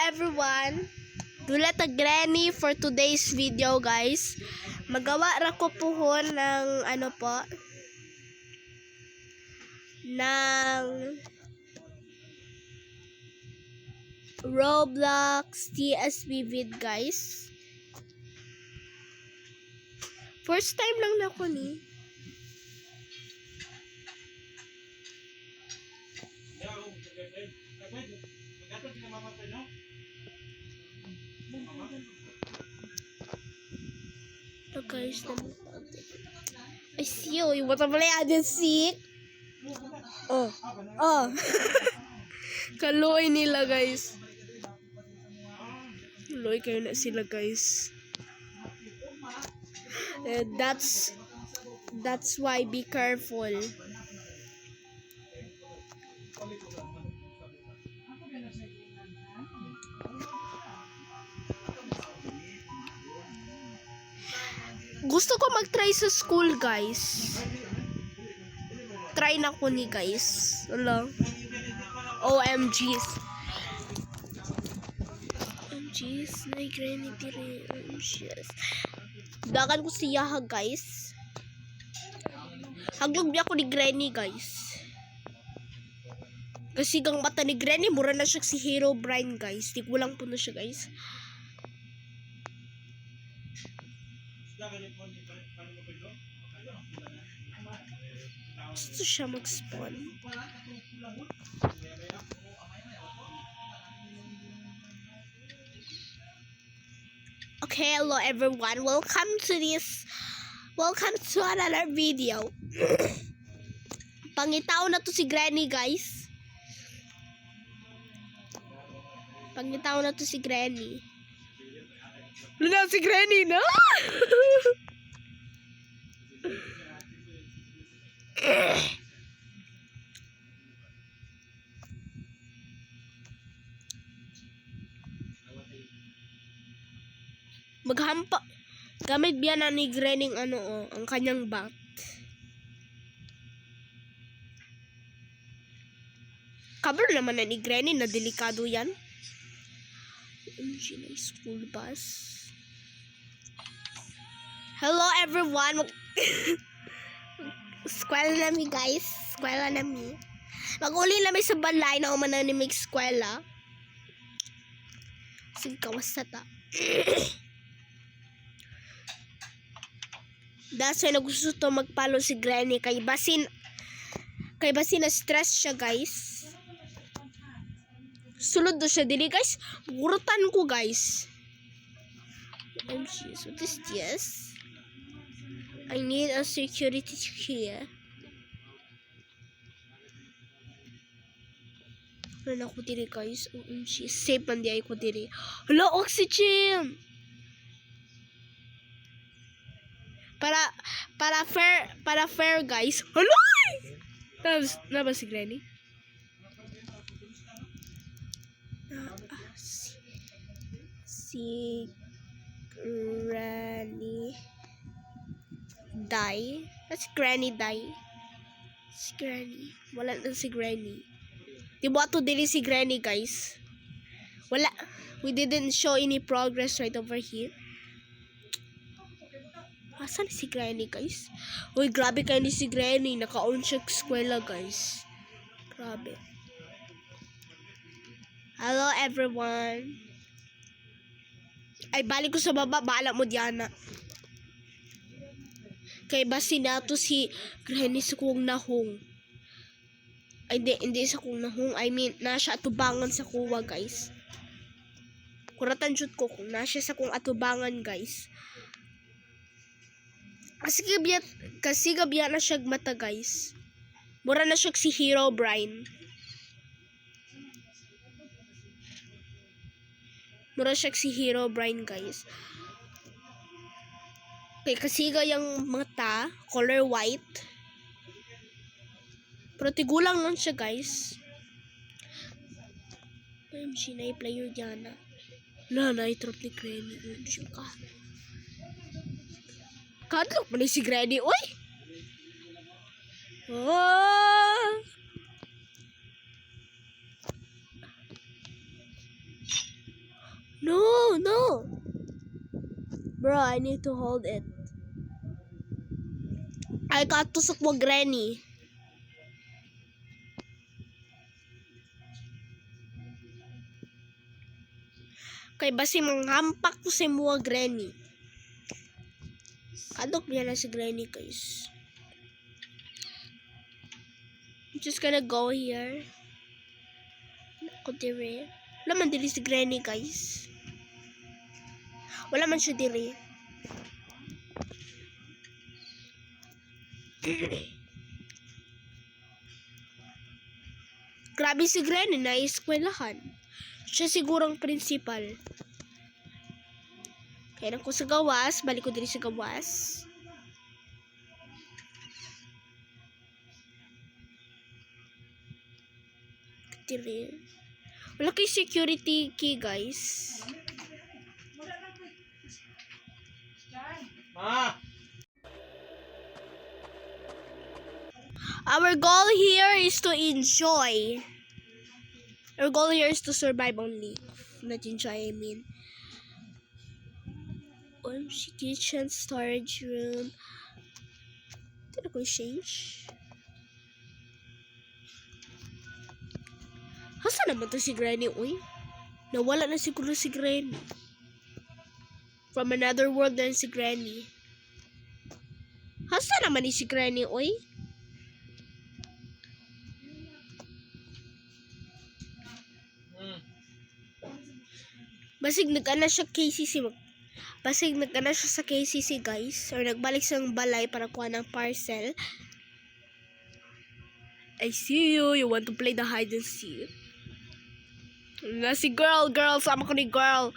everyone. Dula ta Granny for today's video, guys. Magawa ra ko puhon ng ng Roblox TSP vid, guys. First time lang na ko ni. So guys, I see you. What am I sick? Oh. Kaloy nila, guys. Kaloy kayo na sila, guys. That's why be careful. Gusto ko mag-try sa school, guys. Try na ko ni, guys. Wala. OMGs. OMGs. Na Granny dire. OMGs. Dagan ko siya, guys. Haglog niya ako ni Granny, guys. Kasi gang mata ni Granny, mura na siya si Herobrine, guys. Di ko lang po na siya, guys. Gusto siya mag-spawn. Okay, hello everyone. Welcome to another video. Pangitaw na to si Granny, guys. Pangitaw na to si Granny. Luna si Granny na. Maghampa. Gamit biya na ni Granny ang kanyang bat. Cover naman na ni Granny, na delikado yan. OMG na school bus. Hello everyone. Eskwela na mi, guys. Eskwela na mi. Mag-uli na mi sa balay na umana ni mig eskwela. Sige, kawasta ta. That's why gusto to magpalo si Granny kay basin na stress siya, guys. Sulod do siya dili, guys. Gurutan ko, guys. OMG, so this yes. I need a security here. Wala ako diri, guys. OMG, safe man di ay ko diri. Hala, oxygen! Para fair, guys. Hala! Na ba si Granny? Si Granny die. That's Granny die. Si Granny. Wala na si Granny. Di ba ito dili si Granny, guys? Wala. We didn't show any progress right over here. Asan si Granny, guys? Uy, grabe kayo ni si Granny. Naka-on siya eskwela, guys. Grabe. Hello, everyone. Ay, balik ko sa baba. Baala mo, Diana. Kay basi na to si Granny sa kuwang nahong. Ay, hindi sa kuwang nahong. I mean, nasa atubangan sa kuwa, guys. Kuratan shoot ko kung nasa sa kuwang atubangan, guys. Kasi gabiya na siya mata, guys. Mura na siya si Herobrine. Mura siya si Herobrine, guys. Okay, kasi yung mata, color white. Pero tigulang lang siya, guys. OMG, na-player Diana. Na-i-trap ni Granny. OMG ka. Kadlok pa ni si Granny, uy! Oh! No, no. Bro, I need to hold it. I got to sukwa granny. Kay basi manghampak ko sa mga granny. Kadok niya na si granny, guys. I'm just gonna go here. Ako dire. Wala man diri si granny, guys. Wala man siya diri. Grabe si granny na eskwelahan. Siya sigurong principal. Kaya na ko sa gawas. Balik ko diri sa gawas. Diri. Wala kay security key, guys. Our goal here is to enjoy. Our goal here is to survive only. Not enjoy, I mean. OMG, kitchen, storage room. Did I change? Hasa naman to si Granny, uy? Nawala na siguro si Granny. From another world na si Granny. Hasa naman ni si Granny, uy? Basig nag-ana siya KCC. Basig nag-ana siya sa KCC, guys. Or nagbalik sa balay para kuha ng parcel. I see you. You want to play the hide and seek? Na si girl. Sama ko ni girl.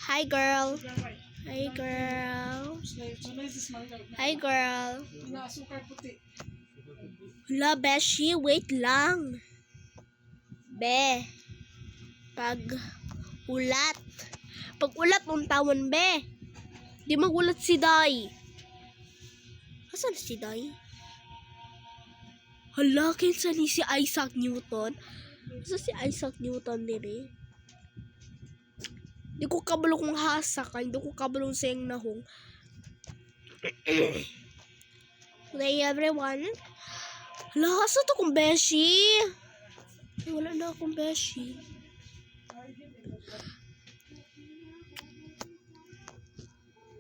Hi, girl. Hi, girl. Hi, girl. Hala, Beshi, wait lang. Be. Pag ulat, mong tawon, be. Di magulat si Day. Asan si Day? Hala, kinsa ni si Isaac Newton? Asa si Isaac Newton diri? Di ko kabalo kung hasa ka, hindi ko kabalo sa yung nahong. Hey everyone. Hala, asa to kong Beshi? Ay, wala na akong Beshi.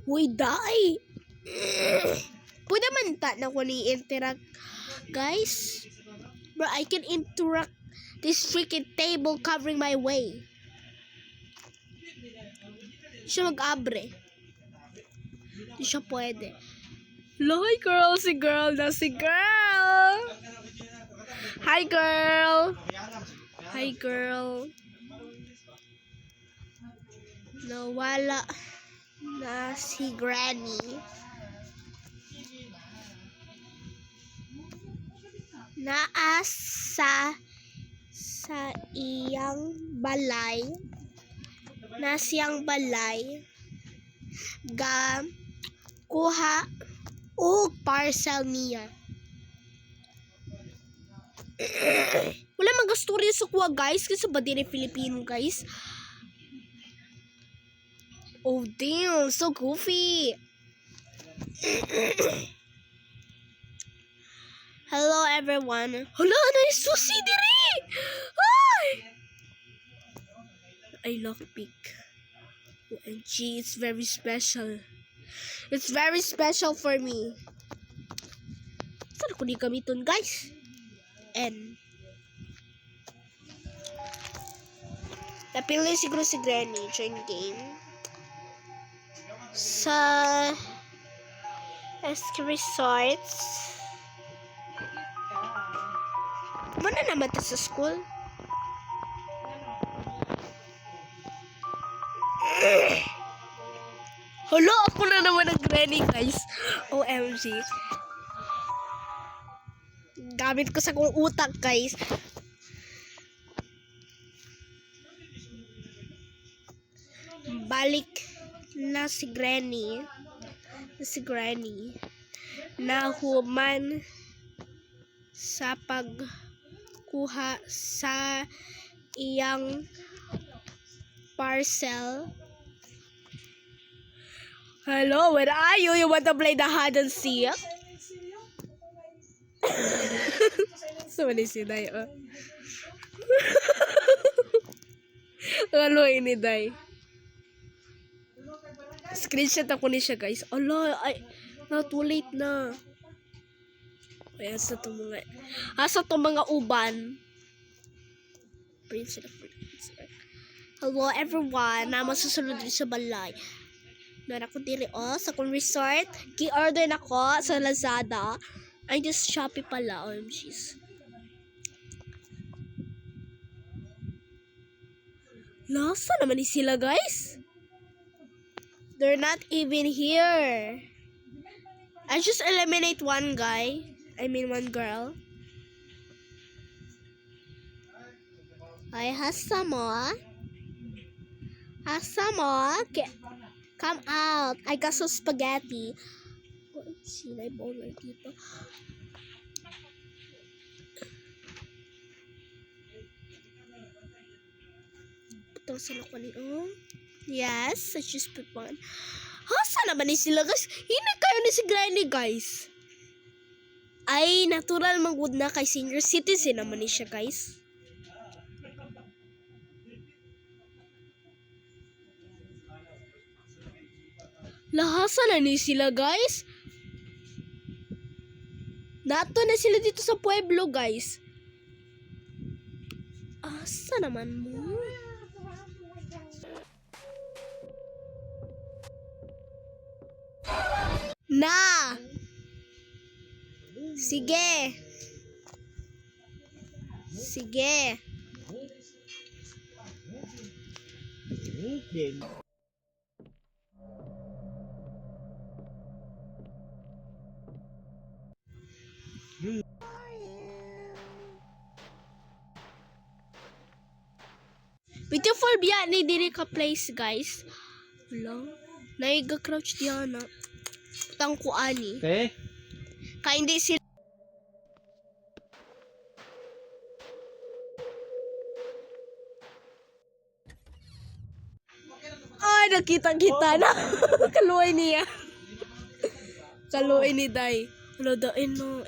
Uy, Day! Pwede man ta na ko ni-interact, guys. Bro, I can interact this freaking table covering my way. Siya mag-abre. Hindi siya pwede. Hi, girl! Si girl na si girl! Hi, girl! Hi, girl! Nawala na si Granny. Naas sa iyang balay. Nasiyang balay. Ga kuha og parcel niya. Wala man gastorya sa kuha, guys. Kasi ba din Filipino, guys? Oh, damn. So goofy. Hello, everyone. Hala, nice sushi diri! Ay! I love pig. OMG, it's very special. It's very special for me. Saan ko di gamiton, guys? N. Napili siguro si Granny during game. Sa SK Resorts. Mana naman to sa school? Hala, ako na naman ang Granny, guys. OMG. Gamit ko sa kong utak, guys. Balik na si Granny. Na human sa kuha sa iyang parcel. Hello, where are you? You want to play the hide and seek? So, mali si Day, oh. Ano ini, Day? Screenshot ako ni siya, guys. Ala, ay, too late na. Ay, asa itong mga uban. Prince. Hello, everyone. Naman susunod rin sa balay. Nara ko diri, sa kong resort. Ki-order na ko sa Lazada. Ay, just Shopee pala. OMGs. Lasa naman ni sila, guys. They're not even here. I just eliminate one guy. I mean one girl. I have some more. Come out. I got some spaghetti. Sila yung bowler dito. Ito sila ko ni yes, I just put one. Saan naman ni sila, guys? Hindi kayo ni si Granny, guys. Ay, natural mag-good na kay senior citizen naman ni siya, guys. Lahasa na ni sila, guys. Nato na sila dito sa pueblo, guys. Asa naman mo? Na! Sige. Beautiful biya ni diri ka place, guys. Wala. Naiga crouch diyan na. Putang ko ani. Okay. Kaya hindi sila. Ay, nakita-kita na. Kaluoy niya. Kaluoy ni Day. Wala da, no.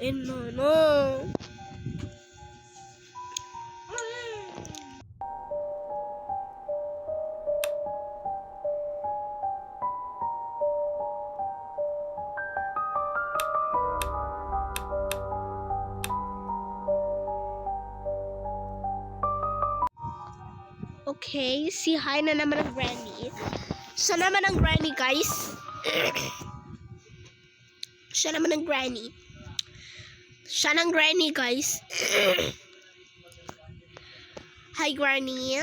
Okay, si hi na naman ang granny. Siya naman ang granny, guys. Siya naman ang granny. Siya ng granny, guys. Hi, granny.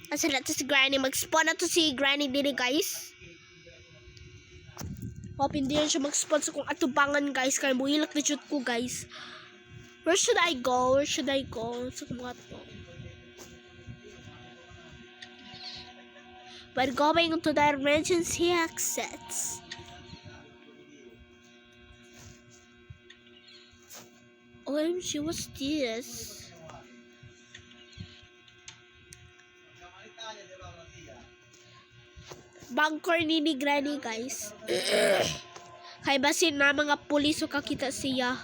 Asa na to si granny. Mag-spawn na to si granny din, guys. Hope hindi yan siya mag-spawn sa kung atubangan, guys. Kaya buhilak na shoot ko, guys. Where should I go? Sa mga to. We're going to the emergency exits. OMG, what's this? Bunker ni Granny, guys. Kay basin na mga pulis o kakita siya.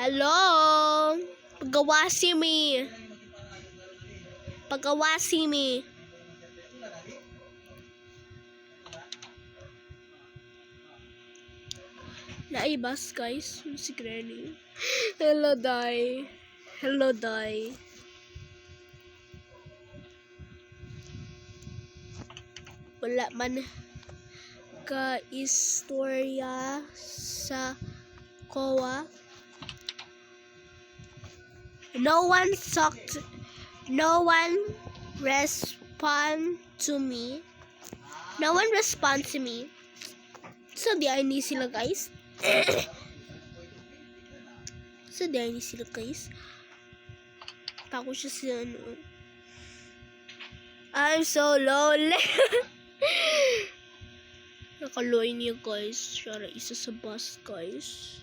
Hello? Pagawasi mi. Naibas, guys. Si Granny. Hello, Day. Wala man ka istorya sa COA. No one respond to me. So di ay ni sila, guys. Tako siya sa ano. I'm so lonely. Nakaloy niya, guys. Siya isa sa bus, guys.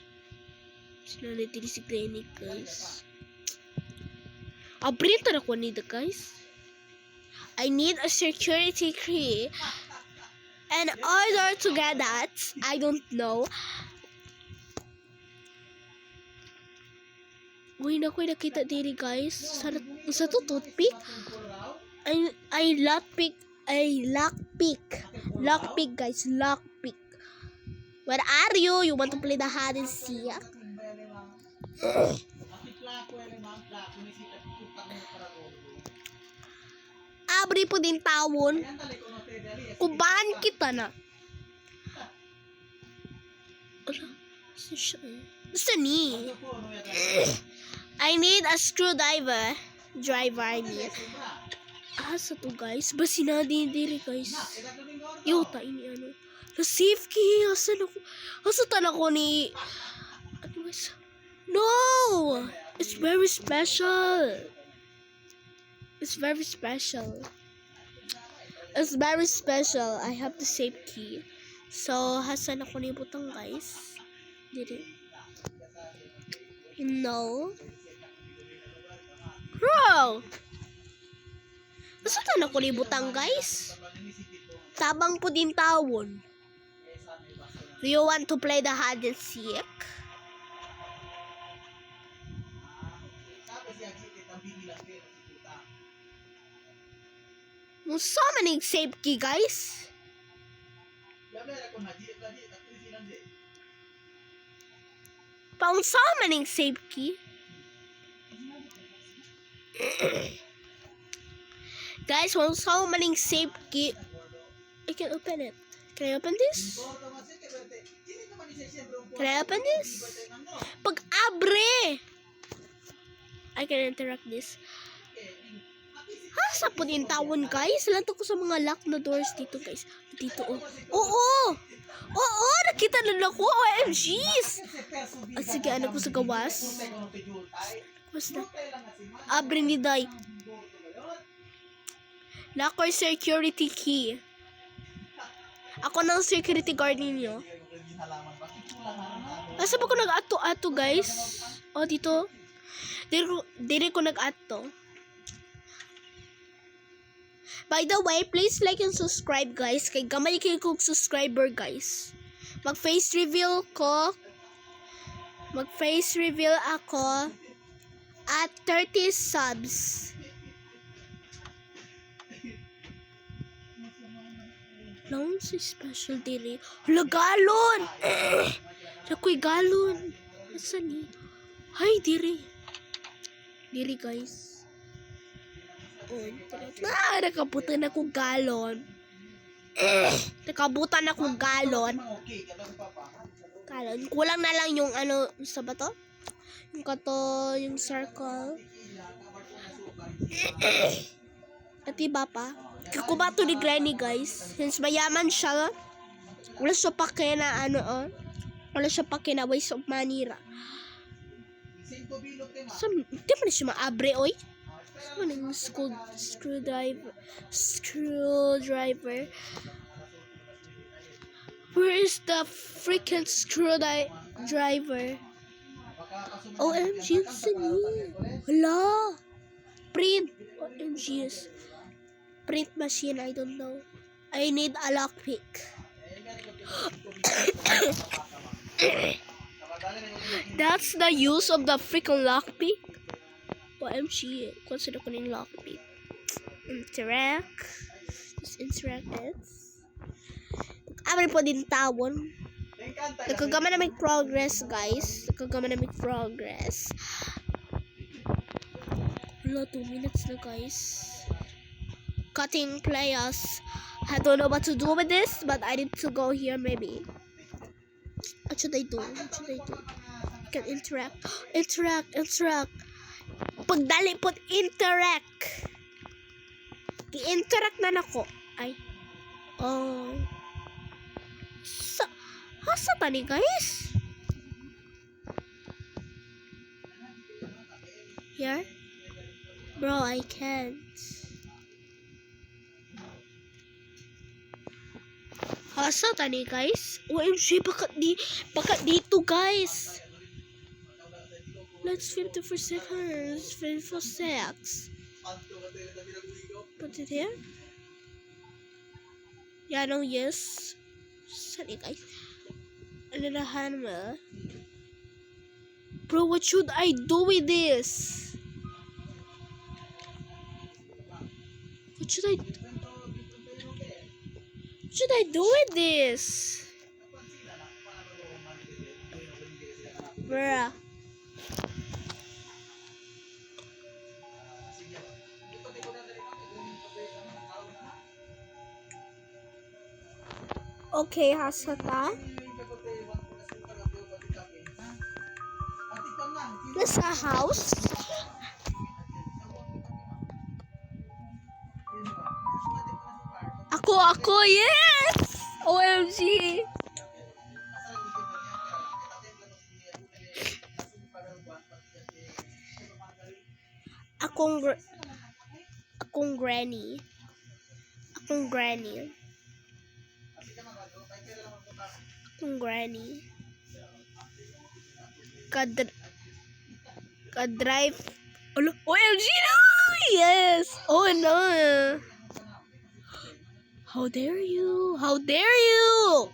Sinalitin si Granny, guys. Printer ako nito, guys. I need a security key. In order to get that, I don't know. Uy, nakoy nakita diri, guys. Sa to toothpick? I lockpick. Lockpick, guys. Lockpick. Where are you? You want to play the hide and seek? Abri po din tawon. Kuban kita na. Basta ni. I need a screwdriver. I need. Asa to, guys? Basina din diri, guys. Iuta ini ano. Na safe key. Asa tan ako ni. Ano, guys? No! It's very special. It's very special. I have the safe key. So, hasan ako ni butang, guys? Diri. No. Bro! Nasaan ako ni butang, guys? Tabang po din tawon. Do you want to play the hide and seek? So many safe key, guys. Found so many safe key. Guys, found so many safe key. I can open it. Can I open this? Pag abre, I can interact this. Hasa po din tawon, guys. Lanto ko sa mga lock na doors dito, guys. Dito, oh. Oo, nakita na ako. OMGs. Sige, anak ko sa gawas. Basta. Abre ni Day. Locker security key. Ako ng security guard ninyo. Asa ba ko nag-ato-ato, guys? Oh, dito. Diri ko nag-ato. By the way, please like and subscribe, guys. Kay gamay kayo kong subscriber, guys. Mag-face reveal ako at 30 subs. Lang si special diri. Hala, galon! Nakoy galon. Asa ni? Hay, diri. Diri, guys. Nakabutan akong galon. Kulang na lang yung ano, sa ba to? Yung circle. At iba pa. Kakubato ni Granny, guys. Since mayaman siya, wala siya pake na ano, wala siya pake na waste of money ra. So, hindi mo na siya maabre, oy. Ano screwdriver? Where is the freaking screwdriver? OMG, sini. Hala. Print. OMG. Print machine, I don't know. I need a lockpick. That's the use of the freaking lockpick. OMG, consider ko ng lockpick. Interact. Just interact it. Amin po din tawon. Nagkagama na may progress, guys. Wala, 2 minutes na, guys. Cutting players. I don't know what to do with this, but I need to go here, maybe. What should I do? I can interact. Pagdali po, interact. I-interact na nako. Ay. Oh. Hasa tani, guys? Here? Bro, I can't. Hasa tani, guys? OMG, bakat dito, guys. Let's 54 seconds. 54 seconds. Put it here. Yeah, no, yes. Sorry, guys. Alalahan mo. Bro, what should I do with this? What should I do with this? Bruh. Okay, hasata. Nasa house. Ako, yes! OMG! Akong granny. Akong granny. Ka-drive. OMG no! Yes! Oh no! How dare you? How dare you?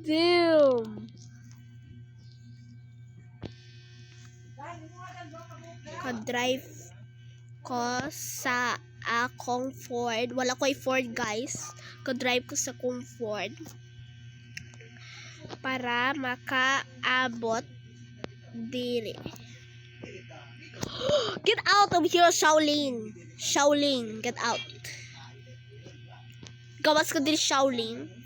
Damn. Ka-drive ko sa akong Ford. Wala ko'y Ford, guys. Ka-drive ko sa akong Ford para makaabot diri. Get out of here, Shaolin. Shaolin, get out. Gawas ko din Shaolin.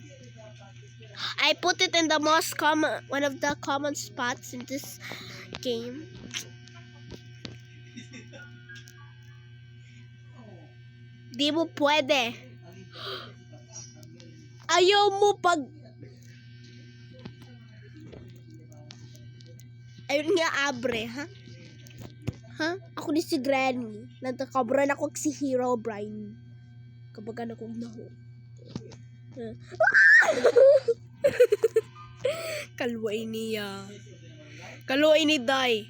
I put it in the most common, one of the common spots in this game. Di mo pwede. Ayaw mo pag... Ayun nga, abre, ha? Ha? Ako ni si Granny. Nagtakabran ako si Hero Brian. Kapag ano kong naho. Kalway niya. Kalway ni Day.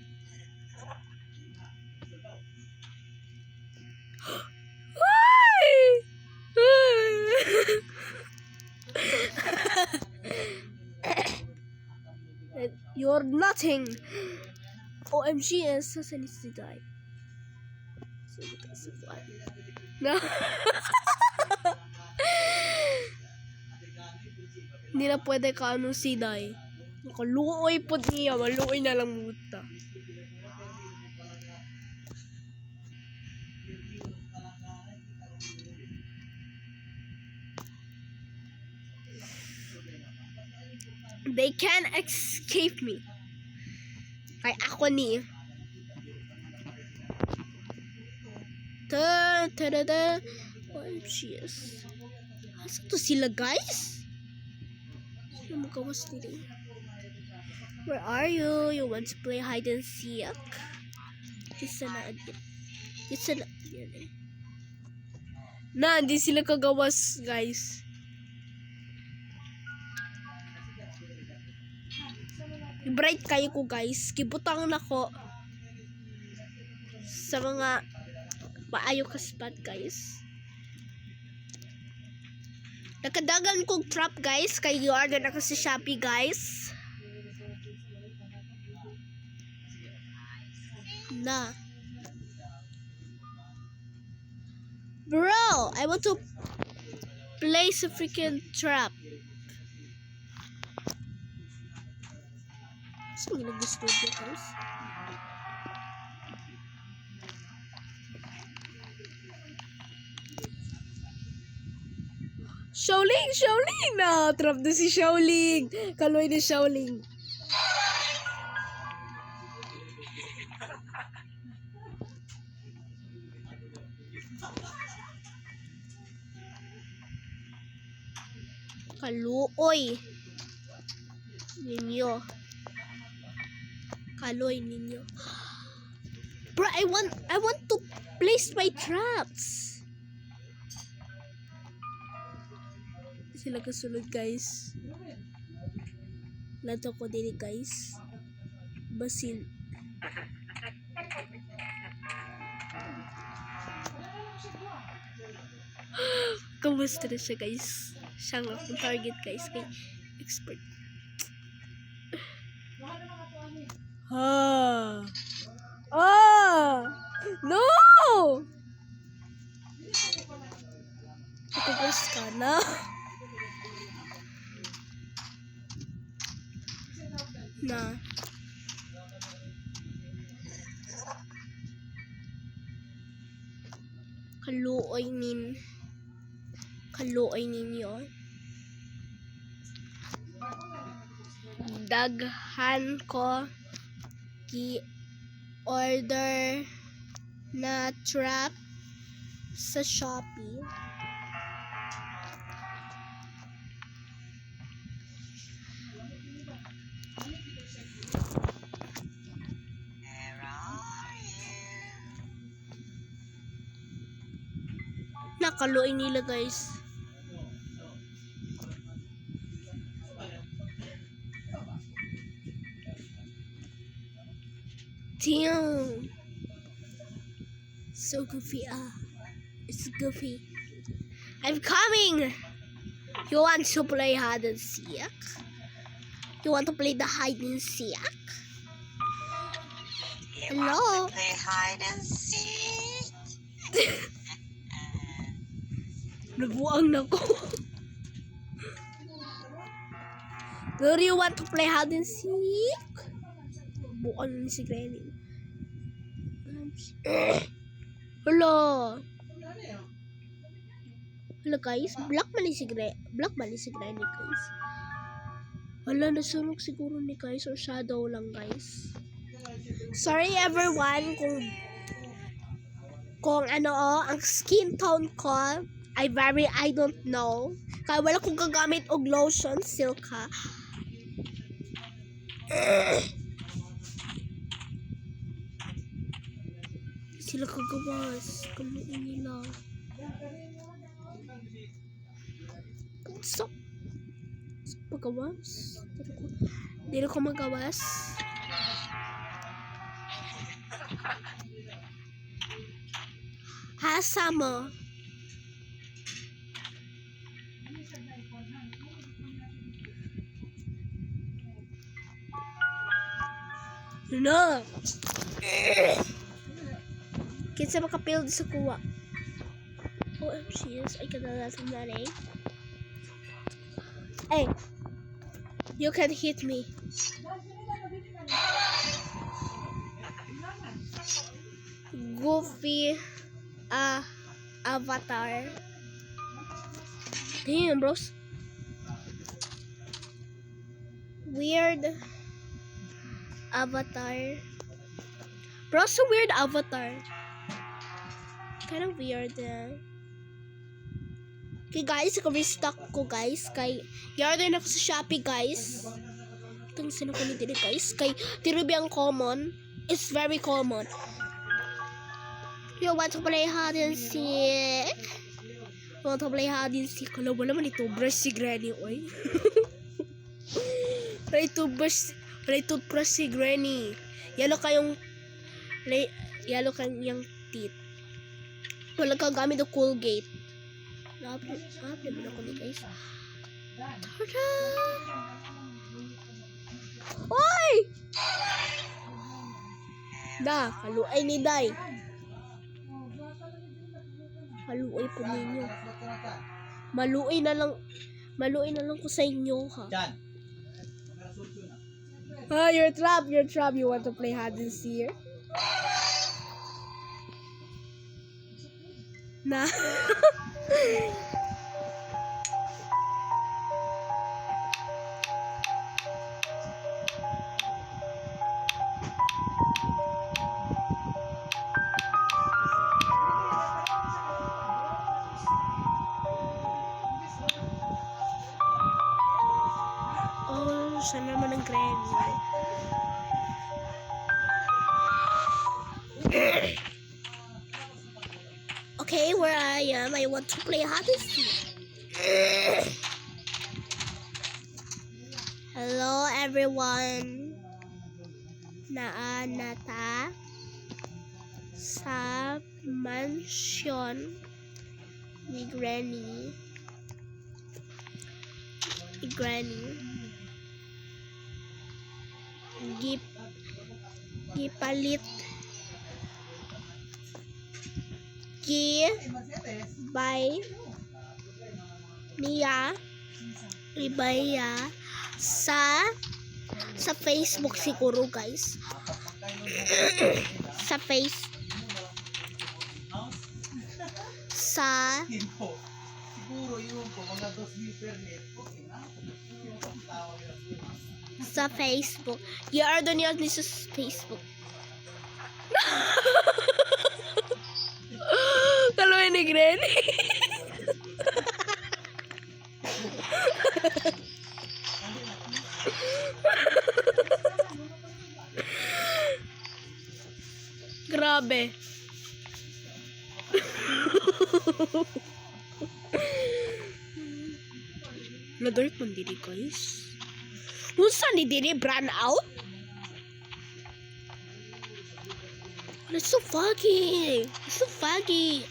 You're nothing. OMG, saan si Day? No. Hindi na pwede ka ano si Day. Nakaluoy po niya. Maluoy na lang muta. They can't escape me. Kay ako ni. Ta-da-da. OMG, yes. Asa to sila, guys? Sino magawas nila? Where are you? You want to play hide and seek? Isa na. Yan eh. Na, hindi sila kagawas, guys. Bright kayo ko, guys. Kibutang na ko sa mga maayo ka spot, guys. Nakadagan kong trap, guys. Kay i-order ako sa Shopee, guys. Na. Bro, I want to place a freaking trap. Saan yung nag-studio, guys? Shaoling! Shaoling! Na! Trap na si Shaoling! Kaloy ni Shaoling. Kaluoy ninyo. Kaloy ninyo. Bro, I want to place my traps. Sila kasunod, guys. Lato ko dili, guys. Basin. Kamusta na siya, guys? Siya nga akong target, guys. Kay expert. No! Tapos ka na. Kaluoy ninyo. Daghan ko order na trap sa Shopee. Nakaluoy nila, guys. Damn. So goofy, it's goofy. I'm coming. You want to play hide and seek? You want to play the hide and seek? Hello? Play hide and seek. Nagbuang na ko. Do you want to play hide and seek? Buang ni si Granny. Hello. Hello, guys. Black man ni si Granny, guys. Wala, nasunog siguro ni guys or shadow lang, guys. Sorry everyone kung ang skin tone ko I don't know. Kaya wala kong gagamit og lotion, silk ha. Sila kagawas. Kaluin nila. Stop. Pagawas. Dito ko magawas. Hasa mo. No. Kinsa makapild sa kuwa. OMG, I cannot from that, eh? Hey, you can hit me. Goofy avatar. Damn, bros. Weird avatar. Bro, so weird avatar. Kind of weird. Okay, guys, restock ko, guys. Kay i-order na ko sa Shopee, guys. Itong sino ko nito, guys. Kay Tirubiyang common. It's very common. You want to play hide and seek? You want to play hide and seek? Kala mo naman ito, brush si Granny, oy. Play toothbrush si Granny. Yellow kayong teeth. Wala kang gamit ng Colgate. Naapin mo na ko ni guys. Tada! Oy! Da, kaluay ni Day. Kaluay po ninyo. Maluay na lang ko sa inyo, ha. You're trapped. You want to play hide and seek? Nah. Sana naman ang granny. Okay, where I am, I want to play hide and seek. Hello, everyone. Naanata sa mansion ni Granny. Gipalit by niya sa Facebook siguro, guys. sa Facebook. You are the news ni sa Facebook. Kalau ini Granny. Grabe. Nadark man diri, guys. Unsa ni diri brand out? It's so foggy. It's so foggy.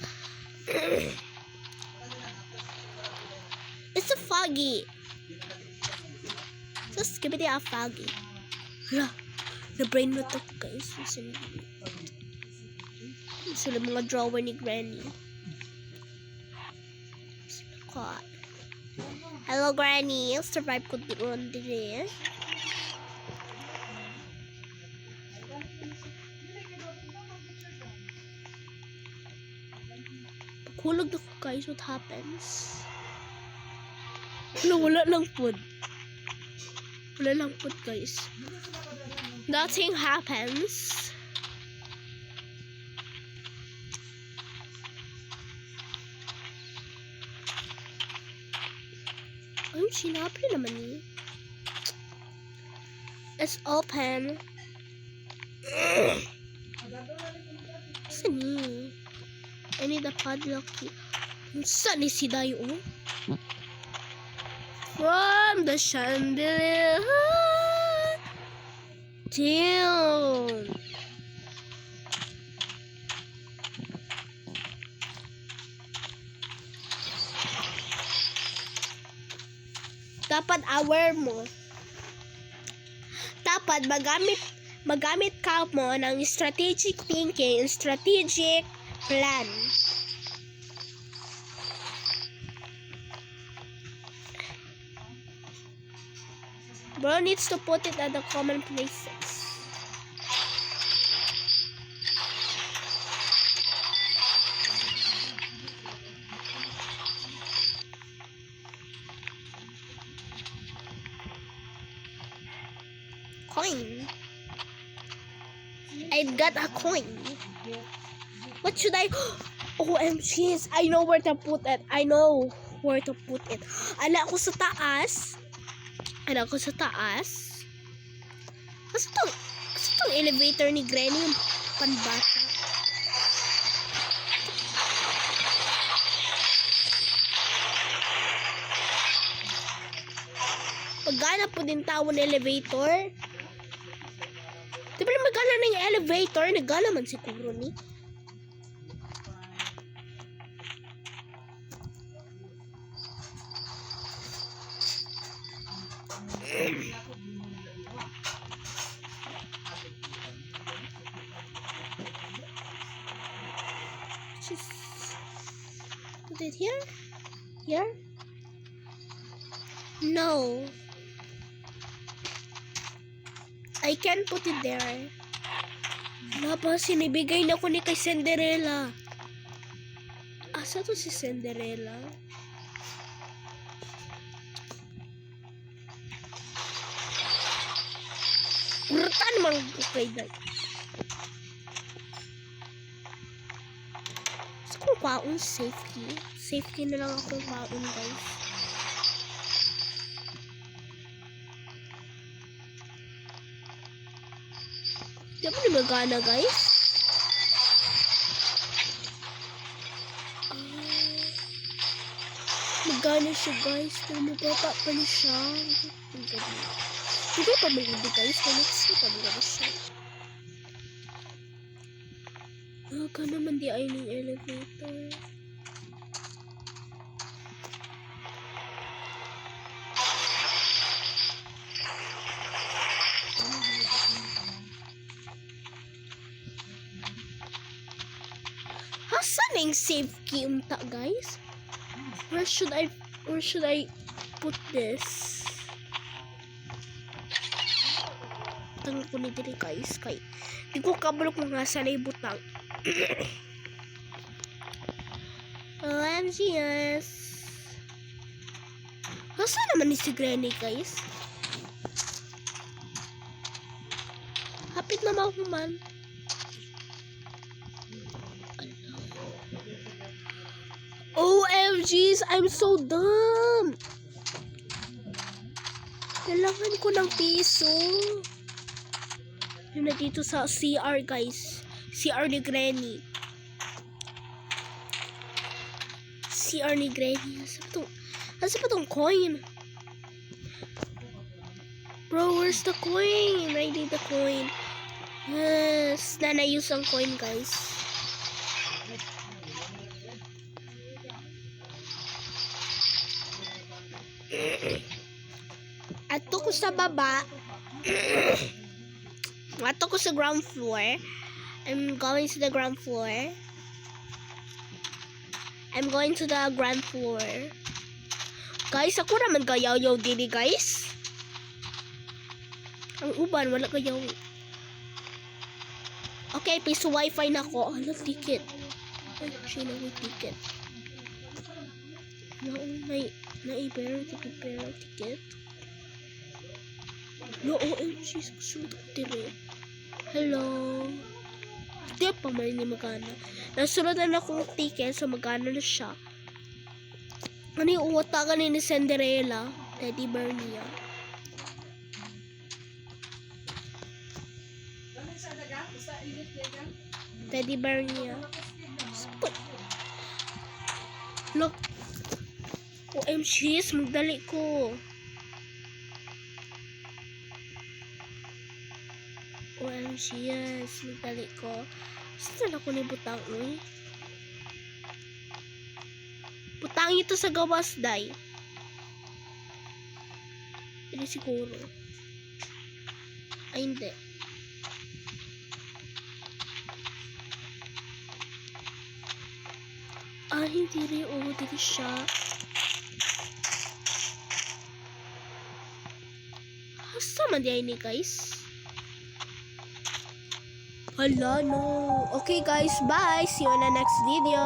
It's so foggy. Just give it a foggy. Hala, na-brain mo to, guys. Sila mga drawer ni Granny. God. Hello, Granny. Survive ko doon din. Pagkulog na ko, guys. What happens? Wala lang po. Wala lang po, guys. Nothing happens. Ay, sinabi naman niya. It's open. Saan niya? I need a padlock key. Saan ni si Dayo? From the chandelier. Damn. Dapat aware mo. Dapat magamit ka mo ng strategic thinking, strategic plan. Bro needs to put it at the common places. Coin. I got a coin. What should I... OMG, I know where to put it. I know where to put it. Ala ako sa taas. Asa tong elevator ni Granny yung panbata? Pagana po din tao ng elevator. Di ba na magana na yung elevator? Nagana man siguro ni. Just put it here? Here? No. I can put it there. Wala pa, sinibigay na ko ni kay Cinderella. Asa to si Cinderella? Urtan man ko kay Dad. Gusto kong kwaon safety. Safety na lang akong kwaon, guys. Di ba na magana, guys? Magana siya, guys. Pero mababa pa na siya. Hindi pa maganda, guys. Next pa maganda siya. Ka naman di ay ng elevator. Hasan ang save key unta, guys? Where should I put this? Tang ko ni diri, guys, kay di ko kabalok mga sa butang. OMG, yes. Hasan naman ni si Granny, guys? Hapit na mahuman. OMGs, I'm so dumb. Kailangan ko ng piso. Yun na dito sa CR, guys. CR ni Granny. CR ni Granny. Asa pa tong coin? Bro, where's the coin? I need the coin. Yes. Na-use ang coin, guys. Ato ko sa baba. Ato ko sa ground floor. I'm going to the ground floor. I'm going to the ground floor. Guys, ako naman gayaw-yaw dili, guys. Ang uban, wala gayaw. Okay, piso wifi na ko. Ano, ticket? Ay, siya na may ticket. No, may prepare ticket. No, OMG, susunod ko tiri. Hello. Hindi pa man ni magana. Nasunod na akong ticket, so magana na siya. Ano yung uwatagan ni Cinderella? Teddy bear niya. Teddy bear niya. Look. OMG, magdali ko. OMG, yes, magdali ko. Saan ako ni butang, eh? Butang ito sa gawas, day. Hindi siguro. Ay, hindi. Ah, hindi rin. Oo, dito siya. Hasta man di ni, guys? Hala, no. Okay, guys. Bye. See you in the next video.